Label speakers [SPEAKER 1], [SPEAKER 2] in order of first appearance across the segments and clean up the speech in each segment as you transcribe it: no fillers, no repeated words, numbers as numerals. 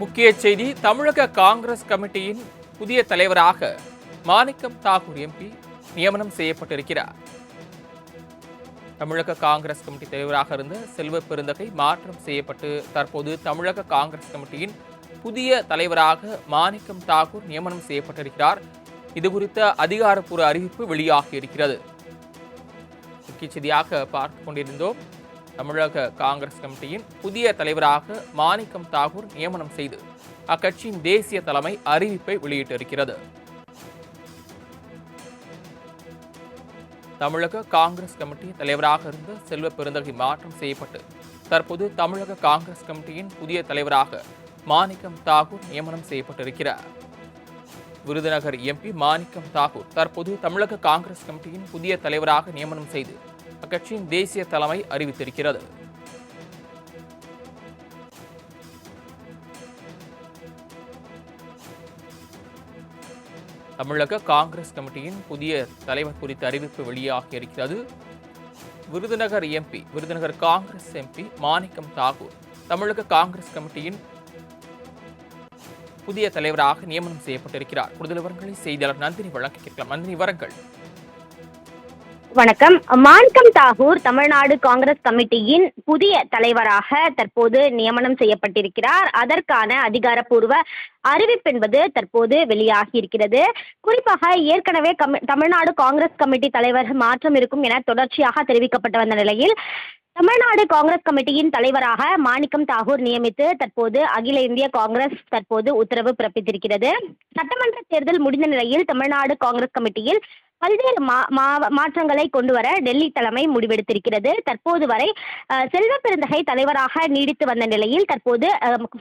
[SPEAKER 1] முக்கிய செய்தி தமிழக காங்கிரஸ் கமிட்டியின் புதிய தலைவராக மாணிக்கம் தாகூர் எம்பி நியமனம் செய்யப்பட்டிருக்கிறார். தமிழக காங்கிரஸ் கமிட்டி தலைவராக இருந்த செல்வ பெருந்தகை மாற்றம் செய்யப்பட்டு தற்போது தமிழக காங்கிரஸ் கமிட்டியின் புதிய தலைவராக மாணிக்கம் தாகூர் நியமனம் செய்யப்பட்டிருக்கிறார். இதுகுறித்த அதிகாரப்பூர்வ அறிவிப்பு வெளியாகி இருக்கிறது. முக்கிய செய்தியாக பார்த்துக் கொண்டிருந்தோம். தமிழக காங்கிரஸ் கமிட்டியின் புதிய தலைவராக மாணிக்கம் தாகூர் நியமனம் செய்து அக்கட்சியின் தேசிய தலைமை அறிவிப்பை வெளியிட்டிருக்கிறது. தமிழக காங்கிரஸ் கமிட்டி தலைவராக இருந்த செல்வ பெருந்தகை மாற்றம் செய்யப்பட்டு தற்போது தமிழக காங்கிரஸ் கமிட்டியின் புதிய தலைவராக மாணிக்கம் தாகூர் நியமனம் செய்யப்பட்டிருக்கிறார். விருதுநகர் எம்பி மாணிக்கம் தாகூர் தற்போது தமிழக காங்கிரஸ் கமிட்டியின் புதிய தலைவராக நியமனம் செய்து அக்கட்சியின் தேசிய தலைமை அறிவித்திருக்கிறது. தமிழக காங்கிரஸ் கமிட்டியின் புதிய தலைவர் குறித்த அறிவிப்பு வெளியாகி இருக்கிறது. விருதுநகர் காங்கிரஸ் எம்பி மாணிக்கம் தாகூர் தமிழக காங்கிரஸ் கமிட்டியின் புதிய தலைவராக நியமனம் செய்யப்பட்டிருக்கிறார். கூடுதல் விவரங்களை செய்தியாளர் நந்தினி வழங்க கேட்கலாம். நந்தினி, விவரங்கள்.
[SPEAKER 2] வணக்கம். மாணிக்கம் தாகூர் தமிழ்நாடு காங்கிரஸ் கமிட்டியின் புதிய தலைவராக தற்போது நியமனம் செய்யப்பட்டிருக்கிறார். அதற்கான அதிகாரப்பூர்வ அறிவிப்பு என்பது தற்போது வெளியாகி இருக்கிறது. குறிப்பாக ஏற்கனவே தமிழ்நாடு காங்கிரஸ் கமிட்டி தலைவர் மாற்றம் இருக்கும் என தொடர்ச்சியாக தெரிவிக்கப்பட்டு வந்த நிலையில் தமிழ்நாடு காங்கிரஸ் கமிட்டியின் தலைவராக மாணிக்கம் தாகூர் நியமித்து தற்போது அகில இந்திய காங்கிரஸ் தற்போது உத்தரவு பிறப்பித்திருக்கிறது. சட்டமன்ற தேர்தல் முடிந்த நிலையில் தமிழ்நாடு காங்கிரஸ் கமிட்டியில் பல்வேறு மாற்றங்களை கொண்டு வர டெல்லி தலைமை முடிவெடுத்திருக்கிறது. தற்போது வரை செல்வ பெருந்தகை தலைவராக நீடித்து வந்த நிலையில் தற்போது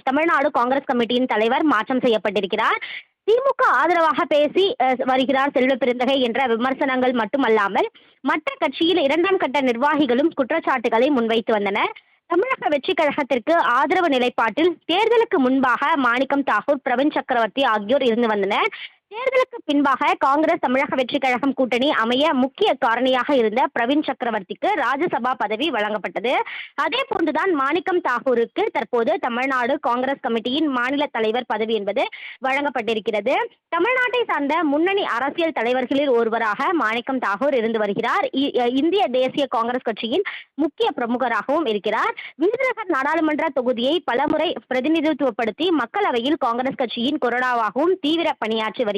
[SPEAKER 2] தமிழ்நாடு காங்கிரஸ் கமிட்டியின் தலைவர் மாற்றம் செய்யப்பட்டிருக்கிறார். திமுக ஆதரவாக பேசி வருகிறார் செல்வ பெருந்தகை என்ற விமர்சனங்கள் மட்டுமல்லாமல் மற்ற கட்சியில் இரண்டாம் கட்ட நிர்வாகிகளும் குற்றச்சாட்டுகளை முன்வைத்து வந்தனர். தமிழக வெற்றி கழகத்திற்கு ஆதரவு நிலைப்பாட்டில் தேர்தலுக்கு முன்பாக மாணிக்கம் தாகூர், பிரவீன் சக்கரவர்த்தி ஆகியோர் இருந்து வந்தனர். தேர்தலுக்கு பின்பாக காங்கிரஸ் தமிழக வெற்றி கழகம் கூட்டணி அமைய முக்கிய காரணியாக இருந்த பிரவீன் சக்கரவர்த்திக்கு ராஜ்யசபா பதவி வழங்கப்பட்டது. அதே போன்றுதான் மாணிக்கம் தாகூருக்கு தற்போது தமிழ்நாடு காங்கிரஸ் கமிட்டியின் மாநில தலைவர் பதவி என்பது வழங்கப்பட்டிருக்கிறது. தமிழ்நாட்டை சார்ந்த முன்னணி அரசியல் தலைவர்களில் ஒருவராக மாணிக்கம் தாகூர் இருந்து வருகிறார். இந்திய தேசிய காங்கிரஸ் கட்சியின் முக்கிய பிரமுகராகவும் இருக்கிறார். விருதுநகர் நாடாளுமன்ற தொகுதியை பலமுறை பிரதிநிதித்துவப்படுத்தி மக்களவையில் காங்கிரஸ் கட்சியின் கொறடாவாகவும் தீவிர பணியாற்றி வருகிறார்.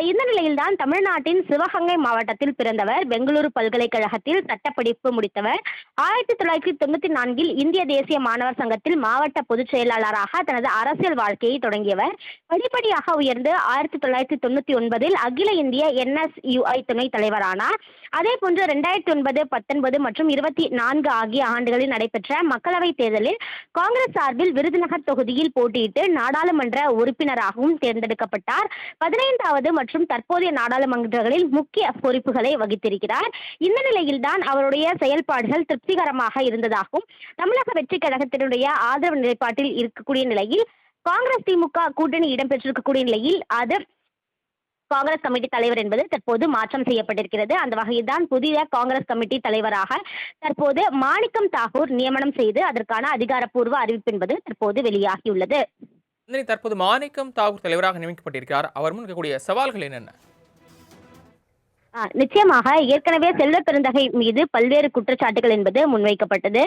[SPEAKER 2] இந்த நிலையில்தான் தமிழ்நாட்டின் சிவகங்கை மாவட்டத்தில் பிறந்தவர். பெங்களூரு பல்கலைக்கழகத்தில் சட்டப்படிப்பு முடித்தவர். 1994 இந்திய தேசிய மாணவர் சங்கத்தில் மாவட்ட பொதுச் செயலாளராக தனது அரசியல் வாழ்க்கையை தொடங்கியவர். படிப்படியாக உயர்ந்து 1999 அகில இந்திய NSUI துணைத் தலைவரானார். அதேபோன்று 2009, 19 மற்றும் 24 ஆகிய ஆண்டுகளில் நடைபெற்ற மக்களவைத் தேர்தலில் காங்கிரஸ் சார்பில் விருதுநகர் தொகுதியில் போட்டியிட்டு நாடாளுமன்ற உறுப்பினராகவும் தேர்ந்தெடுக்கப்பட்டார். 15வது மற்றும் தற்போதைய நாடாளுமன்றங்களில் முக்கிய பொறுப்புகளை வகித்திருக்கிறார். இந்த நிலையில்தான் அவருடைய செயல்பாடுகள் திருப்திகரமாக இருந்ததாகவும் தமிழக வெற்றி கழகத்தினுடைய ஆதரவு நிலைப்பாட்டில் இருக்கக்கூடிய நிலையில் காங்கிரஸ் திமுக கூட்டணி இடம்பெற்றிருக்கக்கூடிய நிலையில் அது காங்கிரஸ் கமிட்டி தலைவர் என்பது தற்போது மாற்றம் செய்யப்பட்டிருக்கிறது. அந்த வகையில் தான் புதிய காங்கிரஸ் கமிட்டி தலைவராக தற்போது மாணிக்கம் தாகூர் நியமனம் செய்து அதற்கான அதிகாரப்பூர்வ அறிவிப்பு என்பது தற்போது வெளியாகியுள்ளது.
[SPEAKER 1] தற்போது மாணிக்கம் தாகூர் தலைவராக நியமிக்கப்பட்டிருக்கிறார். அவர் முன் இருக்கக்கூடிய சவால்கள் என்னென்ன?
[SPEAKER 2] நிச்சயமாக ஏற்கனவே செல்வ பெருந்தகை மீது பல்வேறு குற்றச்சாட்டுகள் என்பது முன்வைக்கப்பட்டது.